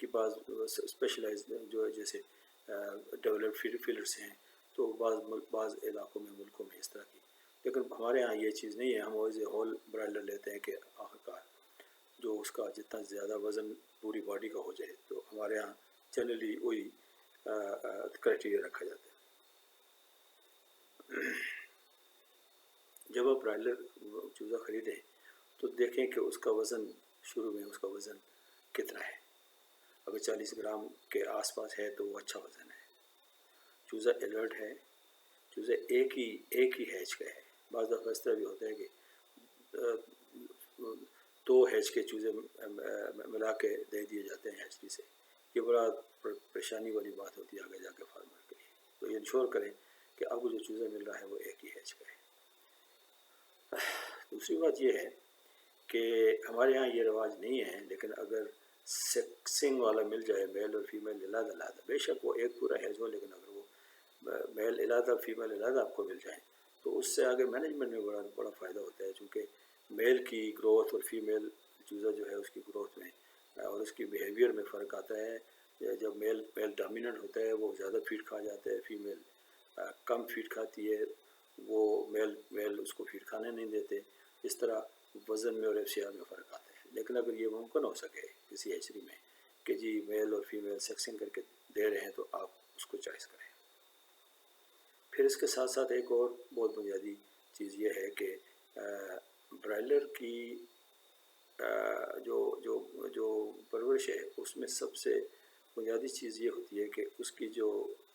کہ بعض اسپیشلائز جو ہے جیسے ڈیولپڈ فیلڈس ہیں تو بعض علاقوں میں ملکوں میں اس طرح کی، لیکن ہمارے ہاں یہ چیز نہیں ہے. ہم ایز اے ہول برائلر لیتے ہیں کہ آخرکار جو اس کا جتنا زیادہ وزن پوری باڈی کا ہو جائے، تو ہمارے ہاں جنرلی وہی کرائٹیریا رکھا جاتا ہے. جب آپ برائلر چوزہ خریدیں تو دیکھیں کہ اس کا وزن شروع میں اس کا وزن کتنا ہے. اگر 40 گرام کے آس پاس ہے تو وہ اچھا وزن ہے. چوزہ الرٹ ہے، چوزہ ایک ہی ہیچ کا ہے. بعض دفعہ اس طرح بھی ہوتا ہے کہ 2 ہیچ کے چوزے ملا کے دے دیے جاتے ہیں ہیچری سے. یہ بڑا پریشانی والی بات ہوتی ہے آگے جا کے فارمر کے لیے. تو یہ انشور کریں کہ آپ کو جو چوزہ مل رہا ہے وہ ایک ہی ہیچ کا ہے. دوسری بات یہ ہے کہ ہمارے ہاں یہ رواج نہیں ہے، لیکن اگر سیکسنگ والا مل جائے، میل اور فیمیل علیحدہ، بے شک وہ ایک پورا ہیچ ہو، لیکن اگر وہ میل علیحدہ فیمیل علیحدہ آپ کو مل جائیں تو اس سے آگے مینجمنٹ میں بڑا فائدہ ہوتا ہے. چونکہ میل کی گروتھ اور فیمیل چوزہ جو ہے اس کی گروتھ میں اور اس کی بیہیویئر میں فرق آتا ہے. جب میل ڈومیننٹ ہوتا ہے وہ زیادہ فیڈ کھا جاتا ہے، فیمیل کم فیڈ کھاتی ہے، وہ میل اس کو فیڈ کھانے نہیں دیتے. اس طرح وزن میں اور ایف سی آر میں فرق آتا ہے. لیکن اگر یہ ممکن ہو سکے کسی ہیچری میں کہ جی میل اور فیمیل سیکسنگ کر کے دے رہے ہیں تو آپ اس کو چوائس کریں. پھر اس کے ساتھ ساتھ ایک اور بہت بنیادی چیز یہ ہے کہ برائلر کی جو پرورش ہے اس میں سب سے بنیادی چیز یہ ہوتی ہے کہ اس کی جو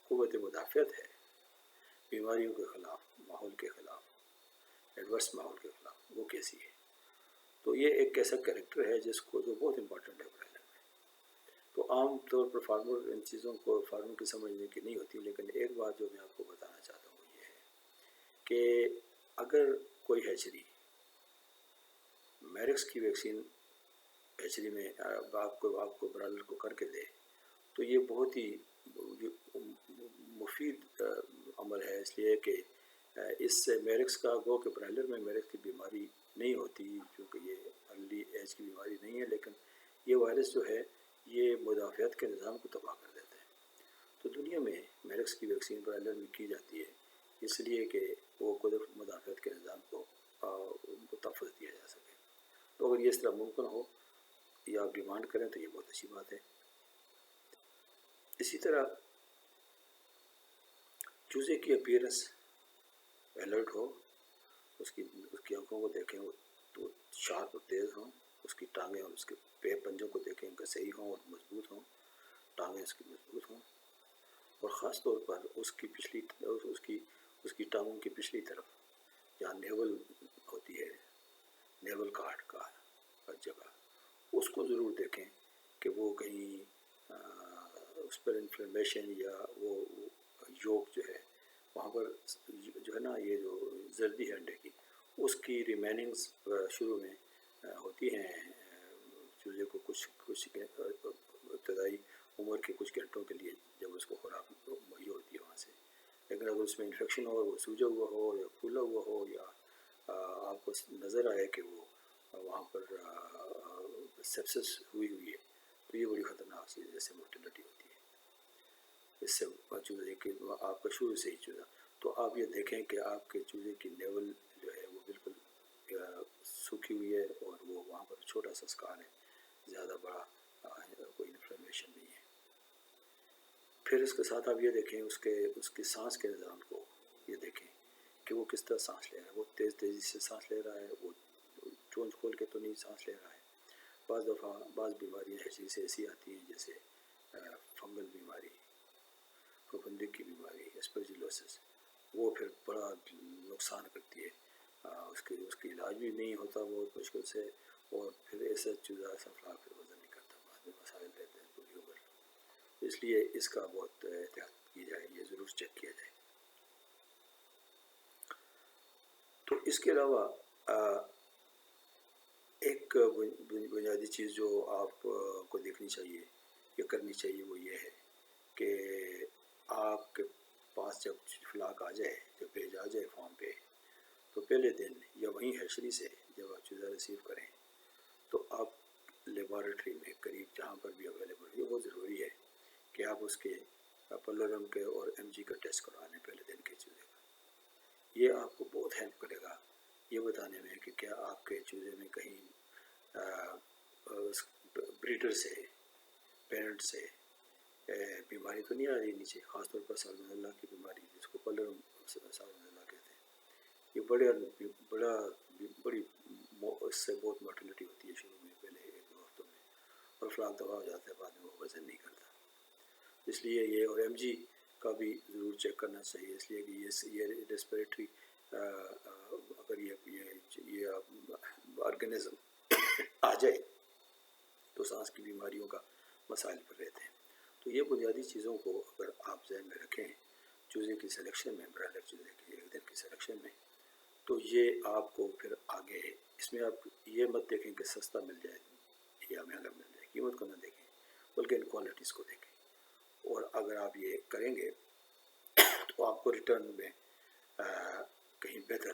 قوت مدافعت ہے بیماریوں کے خلاف، ماحول کے خلاف، ایڈورس ماحول کے خلاف، وہ کیسی ہے. تو یہ ایک ایسا کریکٹر ہے جس کو جو بہت امپورٹنٹ ہے برائلر میں. تو عام طور پر فارمر ان چیزوں کو فارمر کی سمجھنے کی نہیں ہوتی. لیکن ایک بات جو میں آپ کو بتانا چاہتا ہوں وہ یہ ہے کہ اگر کوئی ہیچری میرکس کی ویکسین ہیچری میں آپ کو برائلر کو کر کے دے تو یہ بہت ہی مفید عمل ہے. اس لیے کہ اس سے میرکس کا گو کہ برائلر میں میرکس کی بیماری نہیں ہوتی کیونکہ یہ ارلی ایج کی بیماری نہیں ہے، لیکن یہ وائرس جو ہے یہ مدافعت کے نظام کو تباہ کر دیتا ہے. تو دنیا میں میرکس کی ویکسین برائلر میں کی جاتی ہے اس لیے کہ وہ خود مدافعت کے نظام کو تحفظ دیا جا سکے. تو اگر یہ اس طرح ممکن ہو یا آپ ڈیمانڈ کریں تو یہ بہت اچھی بات ہے. اسی طرح چوزے کی اپیرنس الرٹ ہو، اس کی آنکھوں کو دیکھیں تو شارپ اور تیز ہوں، اس کی ٹانگیں اور اس کے پنجوں کو دیکھیں کہ صحیح ہوں اور مضبوط ہوں، ٹانگیں اس کی مضبوط ہوں، اور خاص طور پر اس کی ٹانگوں کی پچھلی طرف جہاں نیول ہوتی ہے، نیول کارڈ کا جگہ، اس کو ضرور دیکھیں کہ وہ کہیں اس پر انفلیمیشن یا وہ یوک جو ہے وہاں پر جو ہے نا یہ جو زردی ہے انڈے کی اس کی ریمیننگز شروع میں ہوتی ہیں چوزے کو کچھ ابتدائی عمر کے کچھ گھنٹوں کے لیے جب اس کو خوراک مہیا ہوتی ہے وہاں سے. لیکن اگر اس میں انفیکشن ہو، وہ سوجا ہوا ہو یا پھولا ہوا ہو یا آپ کو نظر آئے کہ وہ وہاں پر سیپسس ہوئی ہے تو یہ بڑی خطرناک چیز ہے، جیسے موٹیلٹی ہوتی ہے. اس سے چوزے کہ آپ کا شروع سے ہی چوزا، تو آپ یہ دیکھیں کہ آپ کے چوزے کی لیول جو ہے وہ بالکل سوکھی ہوئی ہے اور وہ وہاں پر چھوٹا سا اسکار ہے، زیادہ بڑا کوئی انفلیمیشن نہیں ہے. پھر اس کے ساتھ آپ یہ دیکھیں اس کی سانس کے نظام کو یہ دیکھیں کہ وہ کس طرح سانس لے رہا ہے. وہ تیزی سے سانس لے رہا ہے، وہ چونچ کھول کے تو نہیں سانس لے رہا ہے. بعض دفعہ بعض بیماریاں ہیچری سے ایسی آتی ہیں جیسے فنگل بیماری، پھپھندے کی بیماری، اسپرجلوسس، وہ پھر بڑا نقصان کرتی ہے. اس کی علاج بھی نہیں ہوتا بہت مشکل سے، اور پھر ایسا چوزہ ایسا فلاح پھر وزن نہیں کرتا، بعد میں مسائل رہتے ہیں پوری عمر. اس لیے اس کا بہت احتیاط کی جائے، یہ ضرور چیک کیا جائے. تو اس کے علاوہ ایک بنیادی چیز جو آپ کو دیکھنی چاہیے یا کرنی چاہیے وہ یہ ہے کہ آپ کے پاس جب فلاک آ جائے، جب بھیج آ جائے فارم پہ، تو پہلے دن یا وہیں ہیچری سے جب آپ چوزہ ریسیو کریں تو آپ لیبارٹری میں قریب جہاں پر بھی اویلیبل ہے، وہ ضروری ہے کہ آپ اس کے پلورم کے اور ایم جی کا ٹیسٹ کروا لیں پہلے دن کے چوزے کا. یہ آپ کو بہت ہیلپ کرے گا یہ بتانے میں کہ کیا آپ کے چوزے میں کہیں بریڈر سے پیرنٹ سے بیماری تو نہیں آ رہی نیچے، خاص طور پر سالمونیلا کی بیماری جس کو پلورم سالمونیلا کہتے ہیں. یہ بڑی اس سے بہت موٹیلٹی ہوتی ہے شروع میں پہلے 1-2 ہفتوں میں، اور فلاک دوا ہو جاتا ہے بعد میں، وہ وزن نہیں کرتا. اس لیے یہ اور ایم جی کا بھی ضرور چیک کرنا چاہیے، اس لیے کہ یہ ریسپریٹری اگر یہ آرگنزم آ جائے تو سانس کی بیماریوں کا مسائل پر رہتے ہیں. تو یہ بنیادی چیزوں کو اگر آپ ذہن میں رکھیں چوزے کی سلیکشن میں، برائلر چوزے کی ایک دن کی سلیکشن میں، تو یہ آپ کو پھر آگے اس میں آپ یہ مت دیکھیں کہ سستا مل جائے یا مہنگا مل جائے، قیمت کو نہ دیکھیں بلکہ ان کوالٹیز کو دیکھیں. اور اگر آپ یہ کریں گے تو آپ کو ریٹرن میں کہیں بہتر